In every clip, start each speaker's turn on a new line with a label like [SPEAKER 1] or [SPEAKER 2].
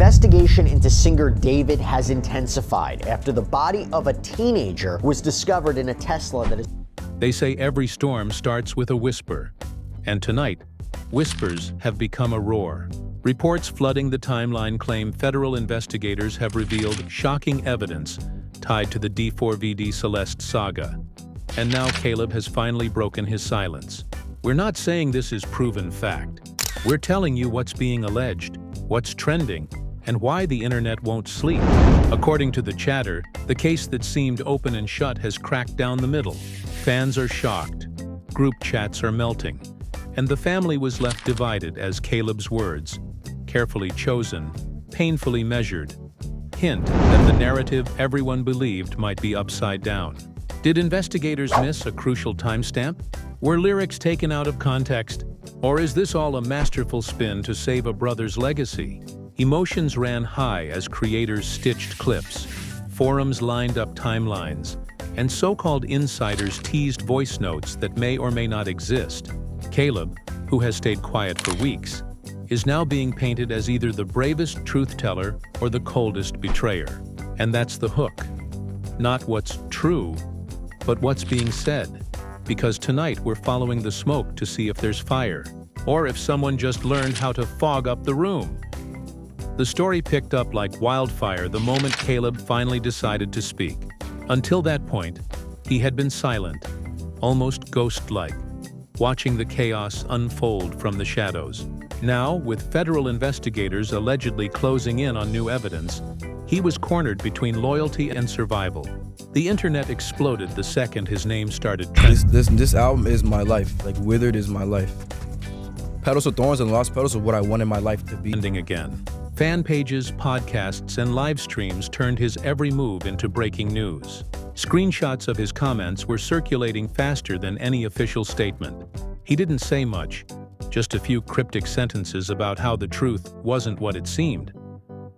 [SPEAKER 1] investigation into singer David has intensified after the body of a teenager was discovered in a Tesla that is...
[SPEAKER 2] They say every storm starts with a whisper, and tonight, whispers have become a roar. Reports flooding the timeline claim federal investigators have revealed shocking evidence tied to the D4vd Celeste saga. And now Caleb has finally broken his silence. We're not saying this is proven fact. We're telling you what's being alleged, what's trending, and why the internet won't sleep. According to the chatter, the case that seemed open and shut has cracked down the middle. Fans are shocked, group chats are melting, and the family was left divided as Caleb's words, carefully chosen, painfully measured, hint that the narrative everyone believed might be upside down. Did investigators miss a crucial timestamp? Were lyrics taken out of context? Or is this all a masterful spin to save a brother's legacy? Emotions ran high as creators stitched clips, forums lined up timelines, and so-called insiders teased voice notes that may or may not exist. Caleb, who has stayed quiet for weeks, is now being painted as either the bravest truth-teller or the coldest betrayer. And that's the hook. Not what's true, but what's being said. Because tonight we're following the smoke to see if there's fire, or if someone just learned how to fog up the room. The story picked up like wildfire the moment Caleb finally decided to speak. Until that point, he had been silent, almost ghost-like, watching the chaos unfold from the shadows. Now, with federal investigators allegedly closing in on new evidence, he was cornered between loyalty and survival. The internet exploded the second his name started trending.
[SPEAKER 3] This album is my life. Like, Withered is my life. Petals of Thorns and Lost Petals are what I wanted my life to be.
[SPEAKER 2] Ending again. Fan pages, podcasts, and live streams turned his every move into breaking news. Screenshots of his comments were circulating faster than any official statement. He didn't say much, just a few cryptic sentences about how the truth wasn't what it seemed.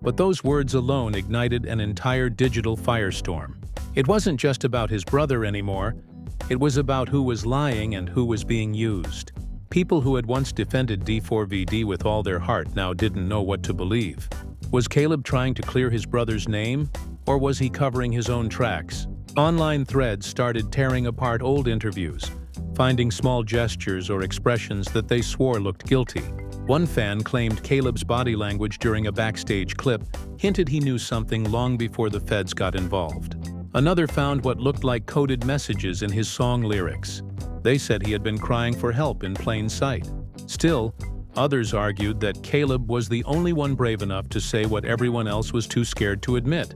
[SPEAKER 2] But those words alone ignited an entire digital firestorm. It wasn't just about his brother anymore, it was about who was lying and who was being used. People who had once defended D4vd with all their heart now didn't know what to believe. Was Caleb trying to clear his brother's name, or was he covering his own tracks? Online threads started tearing apart old interviews, finding small gestures or expressions that they swore looked guilty. One fan claimed Caleb's body language during a backstage clip hinted he knew something long before the feds got involved. Another found what looked like coded messages in his song lyrics. They said he had been crying for help in plain sight. Still, others argued that Caleb was the only one brave enough to say what everyone else was too scared to admit,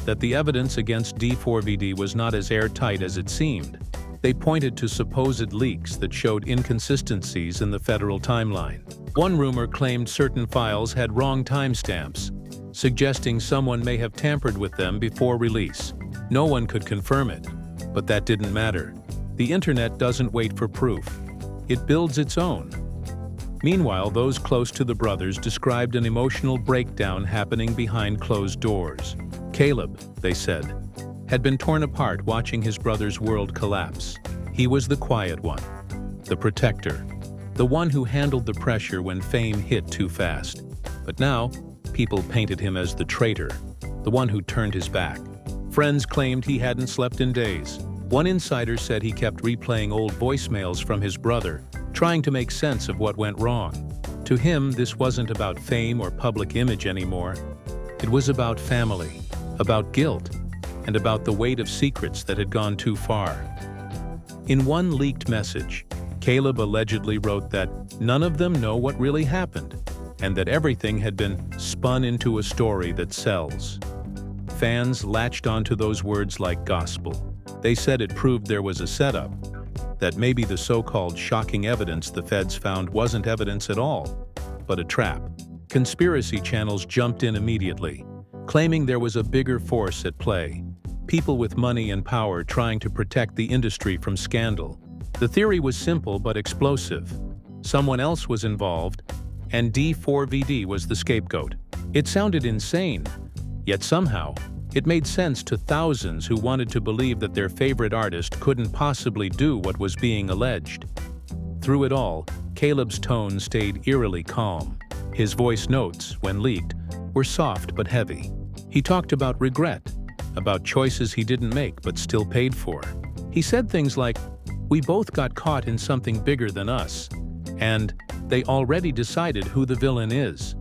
[SPEAKER 2] that the evidence against D4vd was not as airtight as it seemed. They pointed to supposed leaks that showed inconsistencies in the federal timeline. One rumor claimed certain files had wrong timestamps, suggesting someone may have tampered with them before release. No one could confirm it, but that didn't matter. The internet doesn't wait for proof. It builds its own. Meanwhile, those close to the brothers described an emotional breakdown happening behind closed doors. Caleb, they said, had been torn apart watching his brother's world collapse. He was the quiet one, the protector, the one who handled the pressure when fame hit too fast. But now, people painted him as the traitor, the one who turned his back. Friends claimed he hadn't slept in days. One insider said he kept replaying old voicemails from his brother, trying to make sense of what went wrong. To him, this wasn't about fame or public image anymore. It was about family, about guilt, and about the weight of secrets that had gone too far. In one leaked message, Caleb allegedly wrote that none of them know what really happened, and that everything had been spun into a story that sells. Fans latched onto those words like gospel. They said it proved there was a setup, that maybe the so-called shocking evidence the feds found wasn't evidence at all, but a trap. Conspiracy channels jumped in immediately, claiming there was a bigger force at play, people with money and power trying to protect the industry from scandal. The theory was simple but explosive. Someone else was involved, and D4vd was the scapegoat. It sounded insane, yet somehow, it made sense to thousands who wanted to believe that their favorite artist couldn't possibly do what was being alleged. Through it all, Caleb's tone stayed eerily calm. His voice notes, when leaked, were soft but heavy. He talked about regret, about choices he didn't make but still paid for. He said things like, "We both got caught in something bigger than us," and "They already decided who the villain is."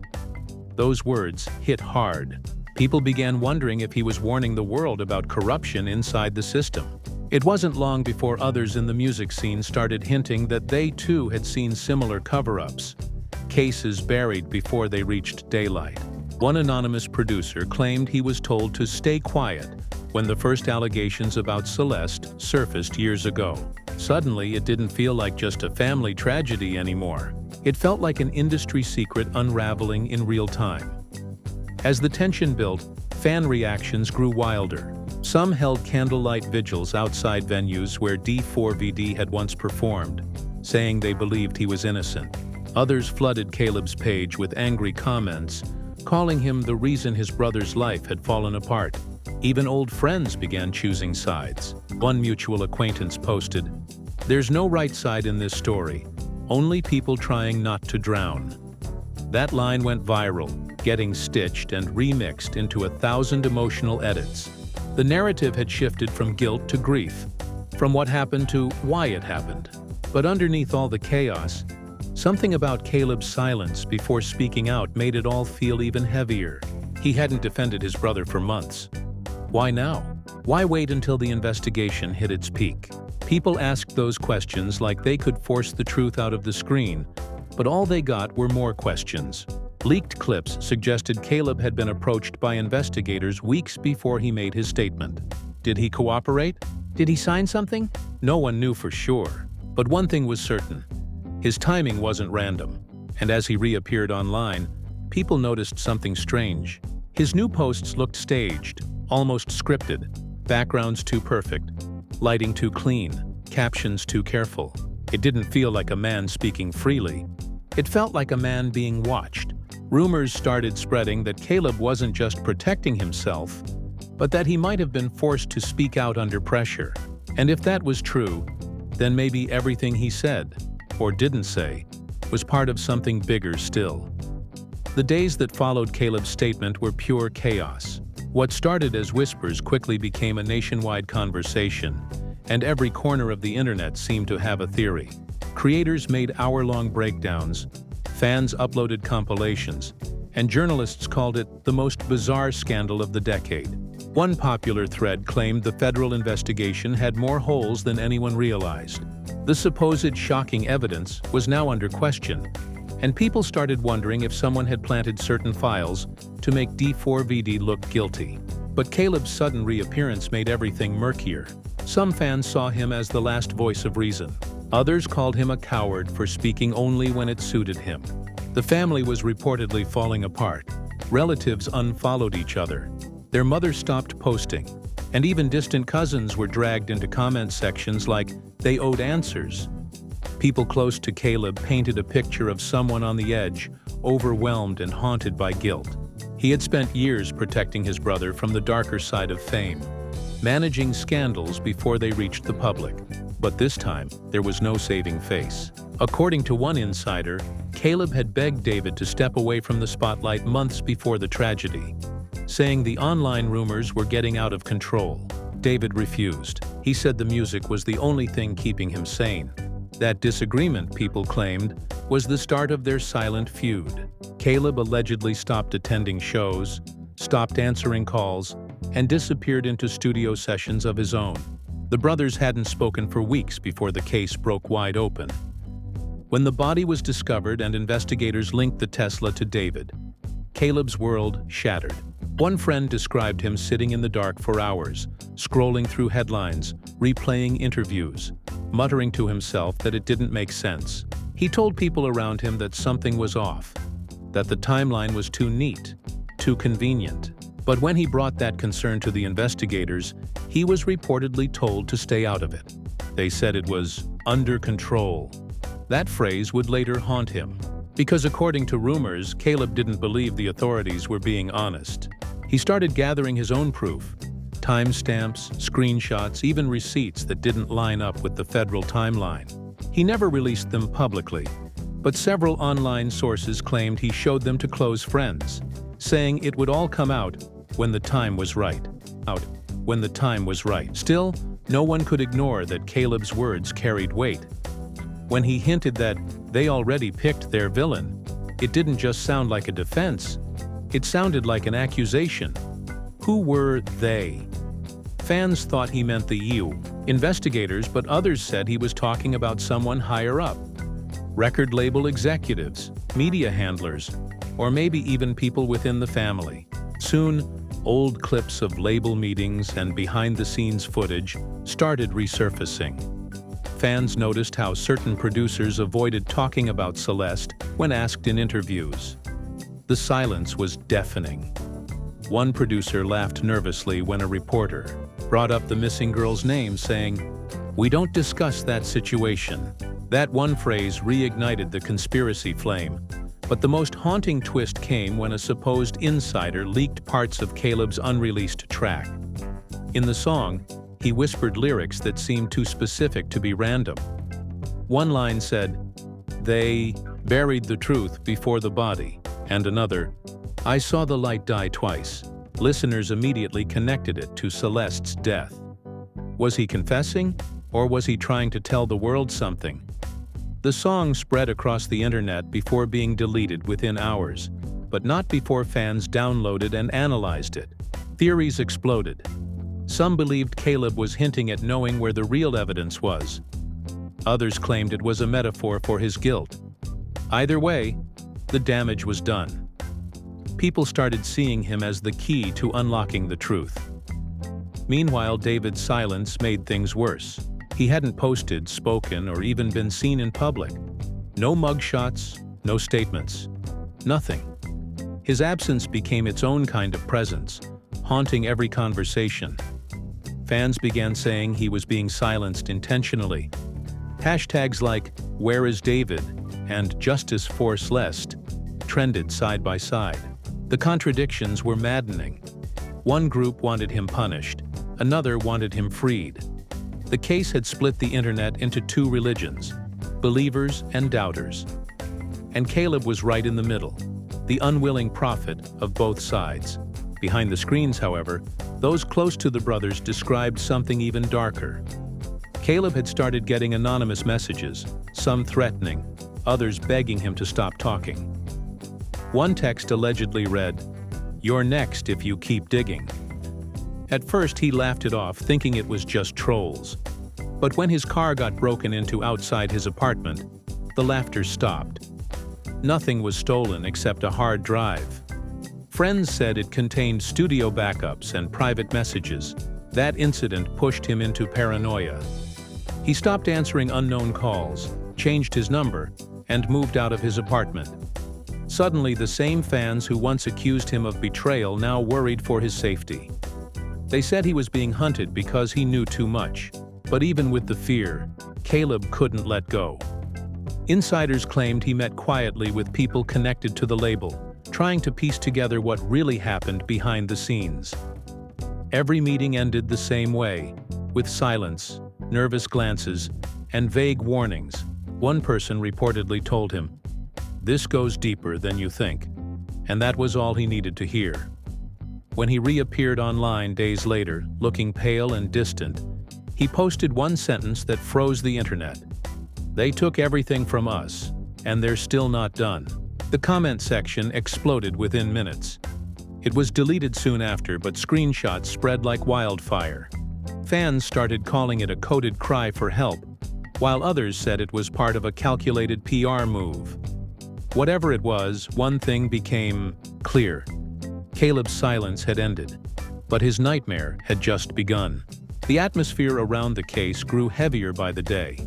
[SPEAKER 2] Those words hit hard. People began wondering if he was warning the world about corruption inside the system. It wasn't long before others in the music scene started hinting that they too had seen similar cover-ups, cases buried before they reached daylight. One anonymous producer claimed he was told to stay quiet when the first allegations about Celeste surfaced years ago. Suddenly, it didn't feel like just a family tragedy anymore. It felt like an industry secret unraveling in real time. As the tension built, fan reactions grew wilder. Some held candlelight vigils outside venues where D4vd had once performed, saying they believed he was innocent. Others flooded Caleb's page with angry comments, calling him the reason his brother's life had fallen apart. Even old friends began choosing sides. One mutual acquaintance posted, "There's no right side in this story, only people trying not to drown." That line went viral, getting stitched and remixed into 1,000 emotional edits. The narrative had shifted from guilt to grief, from what happened to why it happened. But underneath all the chaos, something about Caleb's silence before speaking out made it all feel even heavier. He hadn't defended his brother for months. Why now? Why wait until the investigation hit its peak? People asked those questions like they could force the truth out of the screen, but all they got were more questions. Leaked clips suggested Caleb had been approached by investigators weeks before he made his statement. Did he cooperate? Did he sign something? No one knew for sure. But one thing was certain. His timing wasn't random. And as he reappeared online, people noticed something strange. His new posts looked staged, almost scripted, backgrounds too perfect, lighting too clean, captions too careful. It didn't feel like a man speaking freely. It felt like a man being watched. Rumors started spreading that Caleb wasn't just protecting himself, but that he might have been forced to speak out under pressure. And if that was true, then maybe everything he said, or didn't say, was part of something bigger still. The days that followed Caleb's statement were pure chaos. What started as whispers quickly became a nationwide conversation, and every corner of the internet seemed to have a theory. Creators made hour-long breakdowns, fans uploaded compilations, and journalists called it the most bizarre scandal of the decade. One popular thread claimed the federal investigation had more holes than anyone realized. The supposed shocking evidence was now under question, and people started wondering if someone had planted certain files to make D4vd look guilty. But Caleb's sudden reappearance made everything murkier. Some fans saw him as the last voice of reason. Others called him a coward for speaking only when it suited him. The family was reportedly falling apart. Relatives unfollowed each other. Their mothers stopped posting, and even distant cousins were dragged into comment sections like they owed answers. People close to Caleb painted a picture of someone on the edge, overwhelmed and haunted by guilt. He had spent years protecting his brother from the darker side of fame, managing scandals before they reached the public. But this time, there was no saving face. According to one insider, Caleb had begged David to step away from the spotlight months before the tragedy, saying the online rumors were getting out of control. David refused. He said the music was the only thing keeping him sane. That disagreement, people claimed, was the start of their silent feud. Caleb allegedly stopped attending shows, stopped answering calls, and disappeared into studio sessions of his own. The brothers hadn't spoken for weeks before the case broke wide open. When the body was discovered and investigators linked the Tesla to David, Caleb's world shattered. One friend described him sitting in the dark for hours, scrolling through headlines, replaying interviews, muttering to himself that it didn't make sense. He told people around him that something was off, that the timeline was too neat, too convenient. But when he brought that concern to the investigators, he was reportedly told to stay out of it. They said it was under control. That phrase would later haunt him, because according to rumors, Caleb didn't believe the authorities were being honest. He started gathering his own proof, timestamps, screenshots, even receipts that didn't line up with the federal timeline. He never released them publicly, but several online sources claimed he showed them to close friends, saying it would all come out when the time was right. Still, no one could ignore that Caleb's words carried weight. When he hinted that they already picked their villain, it didn't just sound like a defense, it sounded like an accusation. Who were they? Fans thought he meant the investigators, but others said he was talking about someone higher up. Record label executives, media handlers, or maybe even people within the family. Soon, old clips of label meetings and behind-the-scenes footage started resurfacing. Fans noticed how certain producers avoided talking about Celeste when asked in interviews. The silence was deafening. One producer laughed nervously when a reporter brought up the missing girl's name, saying, "We don't discuss that situation." That one phrase reignited the conspiracy flame. But the most haunting twist came when a supposed insider leaked parts of Caleb's unreleased track. In the song, he whispered lyrics that seemed too specific to be random. One line said, "They buried the truth before the body," and another, "I saw the light die twice." Listeners immediately connected it to Celeste's death. Was he confessing, or was he trying to tell the world something? The song spread across the internet before being deleted within hours, but not before fans downloaded and analyzed it. Theories exploded. Some believed Caleb was hinting at knowing where the real evidence was. Others claimed it was a metaphor for his guilt. Either way, the damage was done. People started seeing him as the key to unlocking the truth. Meanwhile, David's silence made things worse. He hadn't posted, spoken, or even been seen in public. No mugshots, no statements. Nothing. His absence became its own kind of presence, haunting every conversation. Fans began saying he was being silenced intentionally. Hashtags like "Where is David?" and "Justice for Celeste" trended side by side. The contradictions were maddening. One group wanted him punished, another wanted him freed. The case had split the internet into two religions, believers and doubters. And Caleb was right in the middle, the unwilling prophet of both sides. Behind the screens, however, those close to the brothers described something even darker. Caleb had started getting anonymous messages, some threatening, others begging him to stop talking. One text allegedly read, "You're next if you keep digging." At first he laughed it off, thinking it was just trolls. But when his car got broken into outside his apartment, the laughter stopped. Nothing was stolen except a hard drive. Friends said it contained studio backups and private messages. That incident pushed him into paranoia. He stopped answering unknown calls, changed his number, and moved out of his apartment. Suddenly, the same fans who once accused him of betrayal now worried for his safety. They said he was being hunted because he knew too much. But even with the fear, Caleb couldn't let go. Insiders claimed he met quietly with people connected to the label, trying to piece together what really happened behind the scenes. Every meeting ended the same way, with silence, nervous glances, and vague warnings. One person reportedly told him, "This goes deeper than you think," and that was all he needed to hear. When he reappeared online days later, looking pale and distant, he posted one sentence that froze the internet. "They took everything from us, and they're still not done." The comment section exploded within minutes. It was deleted soon after, but screenshots spread like wildfire. Fans started calling it a coded cry for help, while others said it was part of a calculated PR move. Whatever it was, one thing became clear. Caleb's silence had ended, but his nightmare had just begun. The atmosphere around the case grew heavier by the day.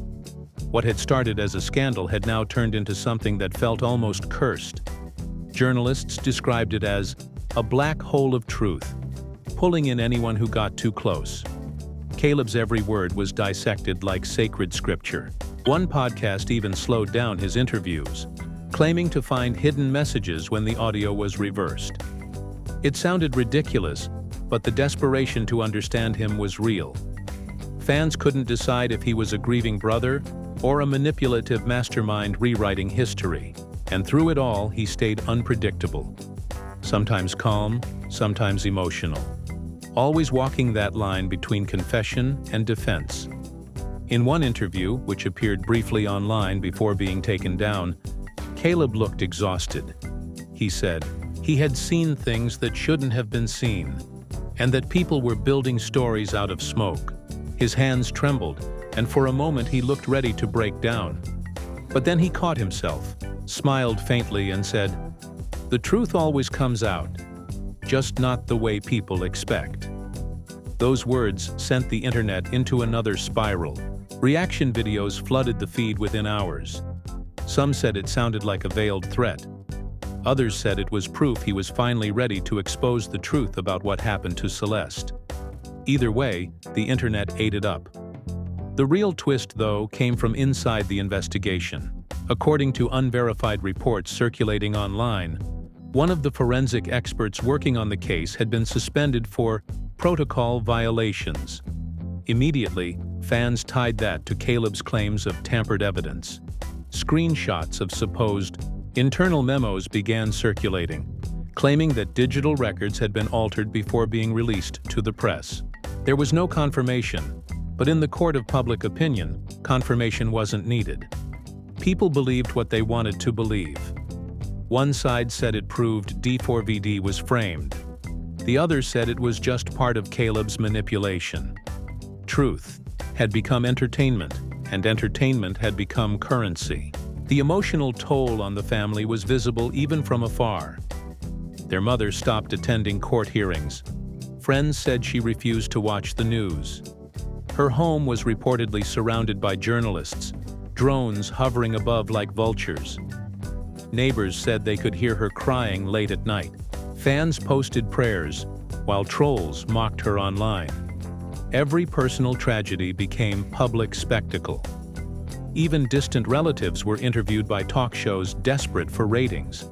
[SPEAKER 2] What had started as a scandal had now turned into something that felt almost cursed. Journalists described it as a black hole of truth, pulling in anyone who got too close. Caleb's every word was dissected like sacred scripture. One podcast even slowed down his interviews, claiming to find hidden messages when the audio was reversed. It sounded ridiculous, but the desperation to understand him was real. Fans couldn't decide if he was a grieving brother or a manipulative mastermind rewriting history, and through it all, he stayed unpredictable. sometimes calm, sometimes emotional, always walking that line between confession and defense. In one interview, which appeared briefly online before being taken down, Caleb looked exhausted. He said he had seen things that shouldn't have been seen, and that people were building stories out of smoke. His hands trembled, and for a moment he looked ready to break down. But then he caught himself, smiled faintly, and said, "The truth always comes out, just not the way people expect." Those words sent the internet into another spiral. Reaction videos flooded the feed within hours. Some said it sounded like a veiled threat. Others said it was proof he was finally ready to expose the truth about what happened to Celeste. Either way, the internet ate it up. The real twist, though, came from inside the investigation. According to unverified reports circulating online, one of the forensic experts working on the case had been suspended for protocol violations. Immediately, fans tied that to Caleb's claims of tampered evidence. Screenshots of supposed internal memos began circulating, claiming that digital records had been altered before being released to the press. There was no confirmation, but in the court of public opinion, confirmation wasn't needed. People believed what they wanted to believe. One side said it proved D4vd was framed. The other said it was just part of Caleb's manipulation. Truth had become entertainment, and entertainment had become currency. The emotional toll on the family was visible even from afar. Their mother stopped attending court hearings. Friends said she refused to watch the news. Her home was reportedly surrounded by journalists, drones hovering above like vultures. Neighbors said they could hear her crying late at night. Fans posted prayers, while trolls mocked her online. Every personal tragedy became public spectacle. Even distant relatives were interviewed by talk shows desperate for ratings.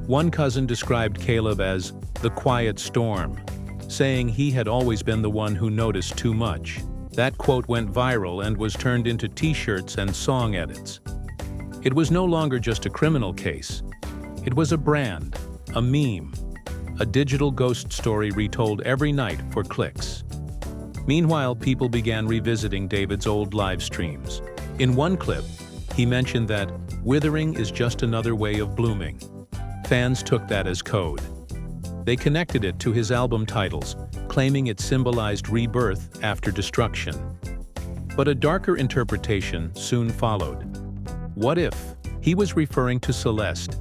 [SPEAKER 2] One cousin described Caleb as the quiet storm, saying he had always been the one who noticed too much. That quote went viral and was turned into t-shirts and song edits. It was no longer just a criminal case. It was a brand, a meme, a digital ghost story retold every night for clicks. Meanwhile, people began revisiting David's old live streams. In one clip, he mentioned that withering is just another way of blooming. Fans took that as code. They connected it to his album titles, claiming it symbolized rebirth after destruction. But a darker interpretation soon followed. What if he was referring to Celeste?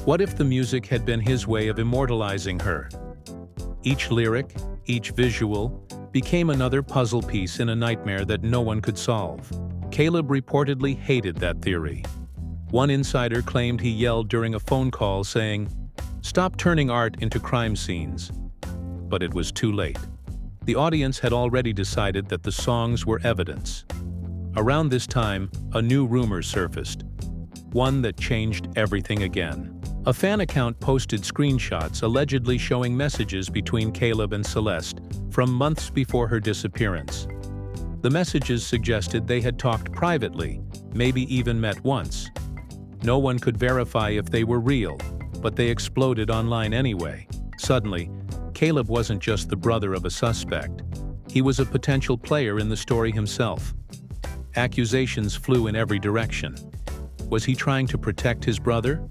[SPEAKER 2] What if the music had been his way of immortalizing her? Each lyric, each visual, became another puzzle piece in a nightmare that no one could solve. Caleb reportedly hated that theory. One insider claimed he yelled during a phone call saying, "Stop turning art into crime scenes." But it was too late. The audience had already decided that the songs were evidence. Around this time, a new rumor surfaced, one that changed everything again. A fan account posted screenshots allegedly showing messages between Caleb and Celeste from months before her disappearance. The messages suggested they had talked privately, maybe even met once. No one could verify if they were real, but they exploded online anyway. Suddenly, Caleb wasn't just the brother of a suspect. He was a potential player in the story himself. Accusations flew in every direction. Was he trying to protect his brother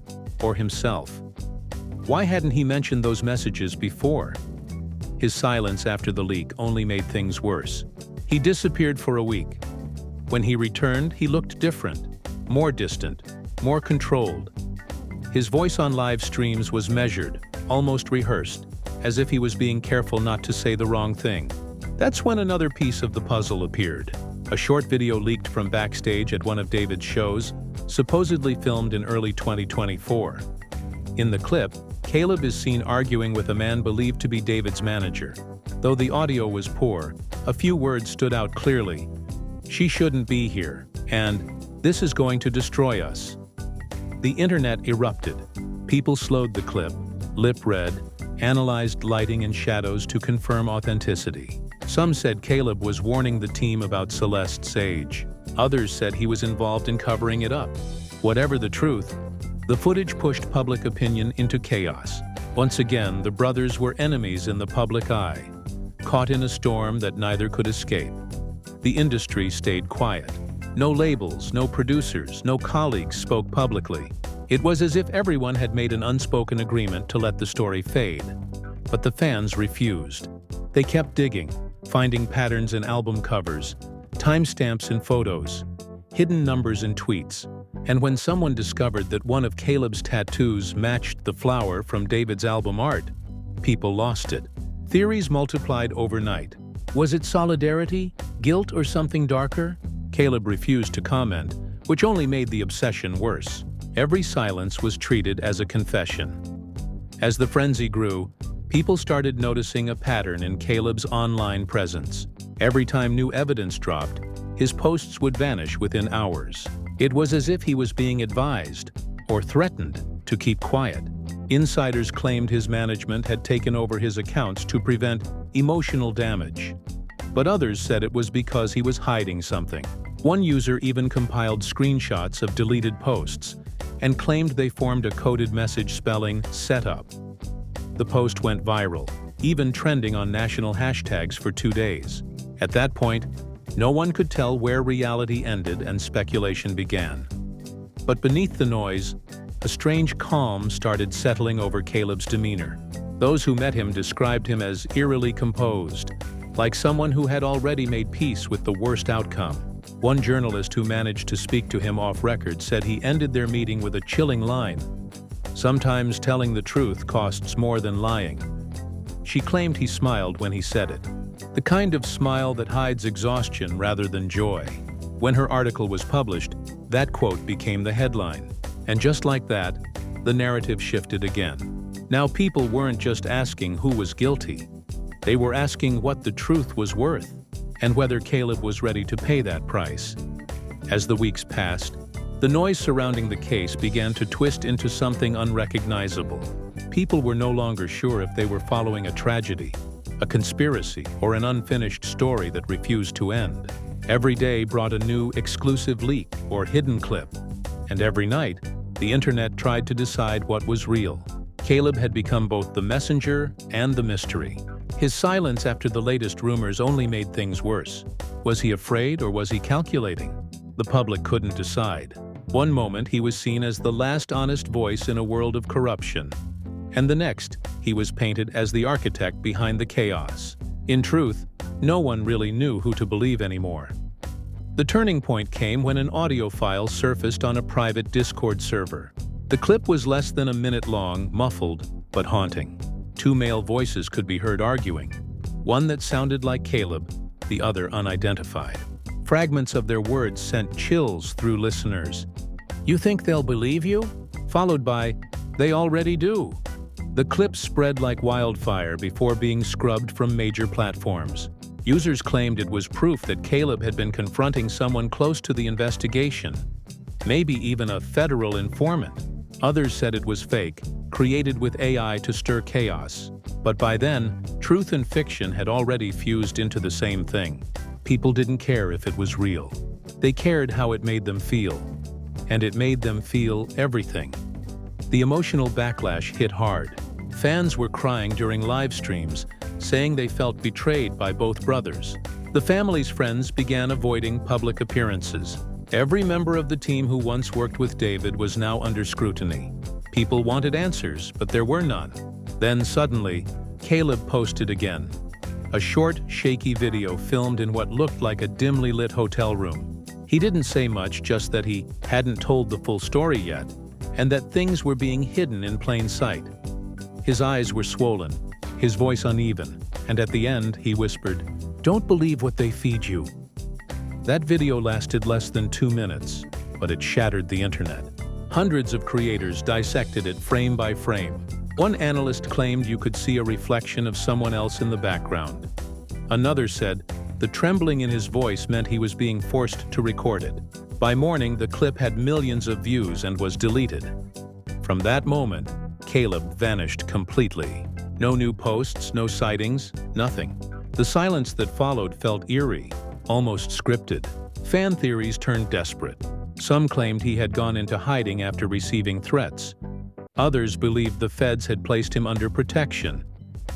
[SPEAKER 2] or himself? Why hadn't he mentioned those messages before? His silence after the leak only made things worse. He disappeared for a week. When he returned, he looked different, more distant, more controlled. His voice on live streams was measured, almost rehearsed, as if he was being careful not to say the wrong thing. That's when another piece of the puzzle appeared. A short video leaked from backstage at one of David's shows, supposedly filmed in early 2024. In the clip, Caleb is seen arguing with a man believed to be David's manager. Though the audio was poor, a few words stood out clearly. "She shouldn't be here," and "This is going to destroy us." The internet erupted. People slowed the clip, lip-read, analyzed lighting and shadows to confirm authenticity. Some said Caleb was warning the team about Celeste's age. Others said he was involved in covering it up. Whatever the truth, the footage pushed public opinion into chaos. Once again, the brothers were enemies in the public eye, caught in a storm that neither could escape. The industry stayed quiet. No labels, no producers, no colleagues spoke publicly. It was as if everyone had made an unspoken agreement to let the story fade. But the fans refused. They kept digging, finding patterns in album covers, timestamps in photos, hidden numbers in tweets. And when someone discovered that one of Caleb's tattoos matched the flower from David's album art, people lost it. Theories multiplied overnight. Was it solidarity, guilt, or something darker? Caleb refused to comment, which only made the obsession worse. Every silence was treated as a confession. As the frenzy grew, people started noticing a pattern in Caleb's online presence. Every time new evidence dropped, his posts would vanish within hours. It was as if he was being advised, or threatened, to keep quiet. Insiders claimed his management had taken over his accounts to prevent emotional damage. But others said it was because he was hiding something. One user even compiled screenshots of deleted posts and claimed they formed a coded message spelling "setup." The post went viral, even trending on national hashtags for 2 days. At that point, no one could tell where reality ended and speculation began. But beneath the noise, a strange calm started settling over Caleb's demeanor. Those who met him described him as eerily composed, like someone who had already made peace with the worst outcome. One journalist who managed to speak to him off record said he ended their meeting with a chilling line: "Sometimes telling the truth costs more than lying." She claimed he smiled when he said it, the kind of smile that hides exhaustion rather than joy. When her article was published, that quote became the headline. And just like that, the narrative shifted again. Now people weren't just asking who was guilty. They were asking what the truth was worth, and whether Caleb was ready to pay that price. As the weeks passed, the noise surrounding the case began to twist into something unrecognizable. People were no longer sure if they were following a tragedy, a conspiracy, or an unfinished story that refused to end. Every day brought a new exclusive leak or hidden clip, and every night, the internet tried to decide what was real. Caleb had become both the messenger and the mystery. His silence after the latest rumors only made things worse. Was he afraid or was he calculating? The public couldn't decide. One moment he was seen as the last honest voice in a world of corruption, and the next he was painted as the architect behind the chaos. In truth, no one really knew who to believe anymore. The turning point came when an audio file surfaced on a private Discord server. The clip was less than a minute long, muffled, but haunting. Two male voices could be heard arguing, one that sounded like Caleb, the other unidentified. Fragments of their words sent chills through listeners. "You think they'll believe you?" Followed by, "They already do." The clip spread like wildfire before being scrubbed from major platforms. Users claimed it was proof that Caleb had been confronting someone close to the investigation, maybe even a federal informant. Others said it was fake, created with AI to stir chaos. But by then, truth and fiction had already fused into the same thing. People didn't care if it was real. They cared how it made them feel. And it made them feel everything. The emotional backlash hit hard. Fans were crying during live streams, saying they felt betrayed by both brothers. The family's friends began avoiding public appearances. Every member of the team who once worked with David was now under scrutiny. People wanted answers, but there were none. Then suddenly, Caleb posted again. A short, shaky video filmed in what looked like a dimly lit hotel room. He didn't say much, just that he hadn't told the full story yet, and that things were being hidden in plain sight. His eyes were swollen, his voice uneven, and at the end he whispered, "Don't believe what they feed you." That video lasted less than 2 minutes, but it shattered the internet. Hundreds of creators dissected it frame by frame. One analyst claimed you could see a reflection of someone else in the background. Another said the trembling in his voice meant he was being forced to record it. By morning, the clip had millions of views and was deleted. From that moment, Caleb vanished completely. No new posts, no sightings, nothing. The silence that followed felt eerie, almost scripted. Fan theories turned desperate. Some claimed he had gone into hiding after receiving threats. Others believed the feds had placed him under protection,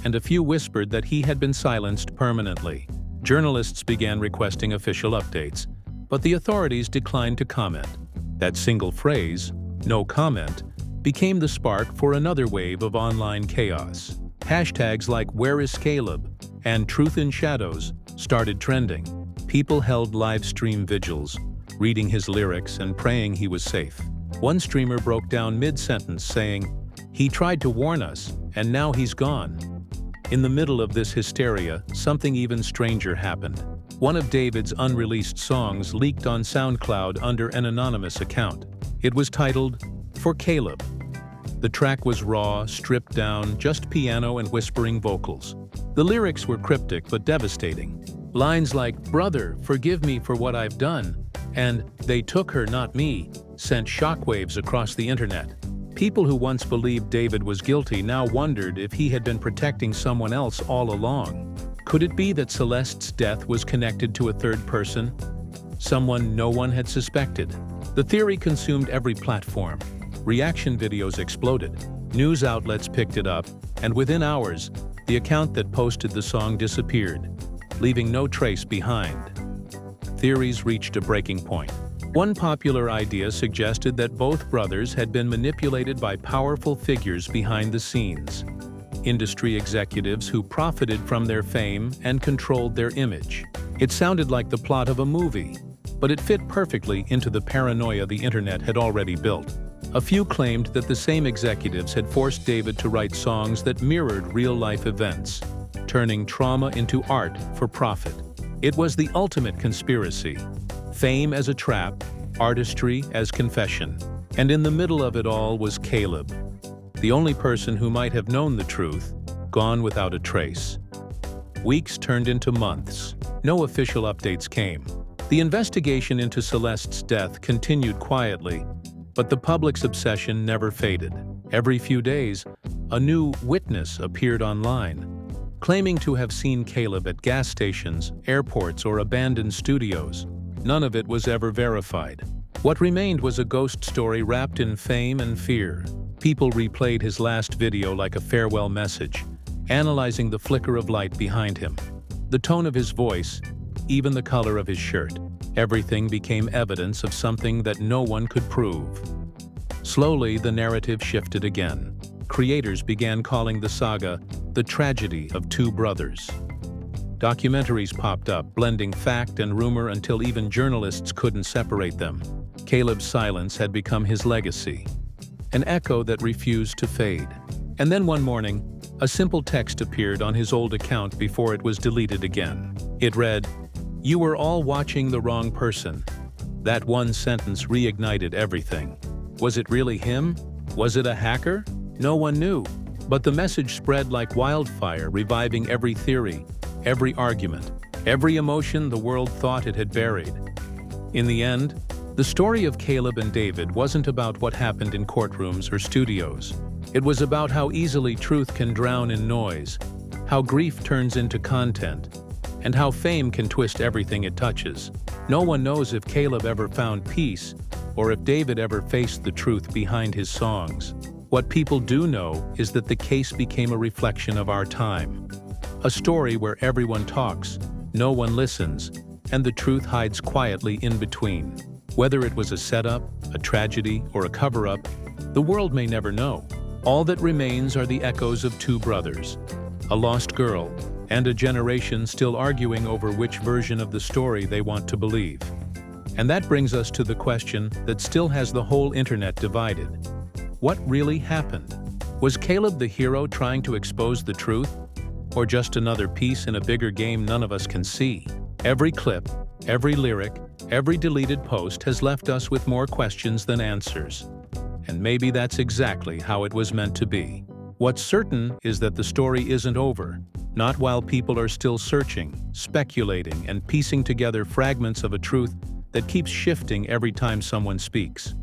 [SPEAKER 2] and a few whispered that he had been silenced permanently. Journalists began requesting official updates, but the authorities declined to comment. That single phrase, "no comment," became the spark for another wave of online chaos. Hashtags like "Where is Caleb?" and "Truth in Shadows" started trending. People held live stream vigils, reading his lyrics and praying he was safe. One streamer broke down mid-sentence saying, "He tried to warn us, and now he's gone." In the middle of this hysteria, something even stranger happened. One of David's unreleased songs leaked on SoundCloud under an anonymous account. It was titled, "For Caleb." The track was raw, stripped down, just piano and whispering vocals. The lyrics were cryptic but devastating. Lines like, "Brother, forgive me for what I've done," and "They took her, not me," sent shockwaves across the internet. People who once believed David was guilty now wondered if he had been protecting someone else all along. Could it be that Celeste's death was connected to a third person? Someone no one had suspected. The theory consumed every platform. Reaction videos exploded. News outlets picked it up, and within hours, the account that posted the song disappeared, leaving no trace behind. Theories reached a breaking point. One popular idea suggested that both brothers had been manipulated by powerful figures behind the scenes. Industry executives who profited from their fame and controlled their image. It sounded like the plot of a movie, but it fit perfectly into the paranoia the internet had already built. A few claimed that the same executives had forced David to write songs that mirrored real-life events, turning trauma into art for profit. It was the ultimate conspiracy. Fame as a trap, artistry as confession. And in the middle of it all was Caleb, the only person who might have known the truth, gone without a trace. Weeks turned into months. No official updates came. The investigation into Celeste's death continued quietly, but the public's obsession never faded. Every few days, a new witness appeared online, claiming to have seen Caleb at gas stations, airports, or abandoned studios. None of it was ever verified. What remained was a ghost story wrapped in fame and fear. People replayed his last video like a farewell message, analyzing the flicker of light behind him, the tone of his voice, even the color of his shirt. Everything became evidence of something that no one could prove. Slowly, the narrative shifted again. Creators began calling the saga the tragedy of two brothers. Documentaries popped up, blending fact and rumor until even journalists couldn't separate them. Caleb's silence had become his legacy, an echo that refused to fade. And then one morning, a simple text appeared on his old account before it was deleted again. It read, "You were all watching the wrong person." That one sentence reignited everything. Was it really him? Was it a hacker? No one knew. But the message spread like wildfire, reviving every theory, every argument, every emotion the world thought it had buried. In the end, the story of Caleb and David wasn't about what happened in courtrooms or studios. It was about how easily truth can drown in noise, how grief turns into content, and how fame can twist everything it touches. No one knows if Caleb ever found peace, or if David ever faced the truth behind his songs. What people do know is that the case became a reflection of our time. A story where everyone talks, no one listens, and the truth hides quietly in between. Whether it was a setup, a tragedy, or a cover-up, the world may never know. All that remains are the echoes of two brothers, a lost girl, and a generation still arguing over which version of the story they want to believe. And that brings us to the question that still has the whole internet divided. What really happened? Was Caleb the hero trying to expose the truth? Or just another piece in a bigger game none of us can see? Every clip, every lyric, every deleted post has left us with more questions than answers. And maybe that's exactly how it was meant to be. What's certain is that the story isn't over, not while people are still searching, speculating, and piecing together fragments of a truth that keeps shifting every time someone speaks.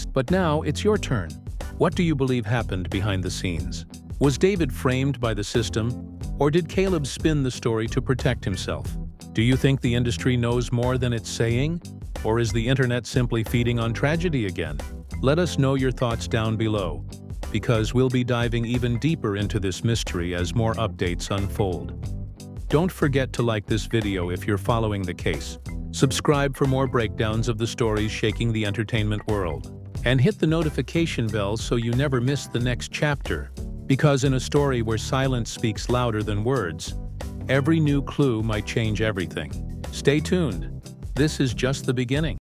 [SPEAKER 2] But now it's your turn. What do you believe happened behind the scenes? Was David framed by the system, or did Caleb spin the story to protect himself? Do you think the industry knows more than it's saying, or is the internet simply feeding on tragedy again? Let us know your thoughts down below, because we'll be diving even deeper into this mystery as more updates unfold. Don't forget to like this video if you're following the case. Subscribe for more breakdowns of the stories shaking the entertainment world. And hit the notification bell so you never miss the next chapter. Because in a story where silence speaks louder than words, every new clue might change everything. Stay tuned. This is just the beginning.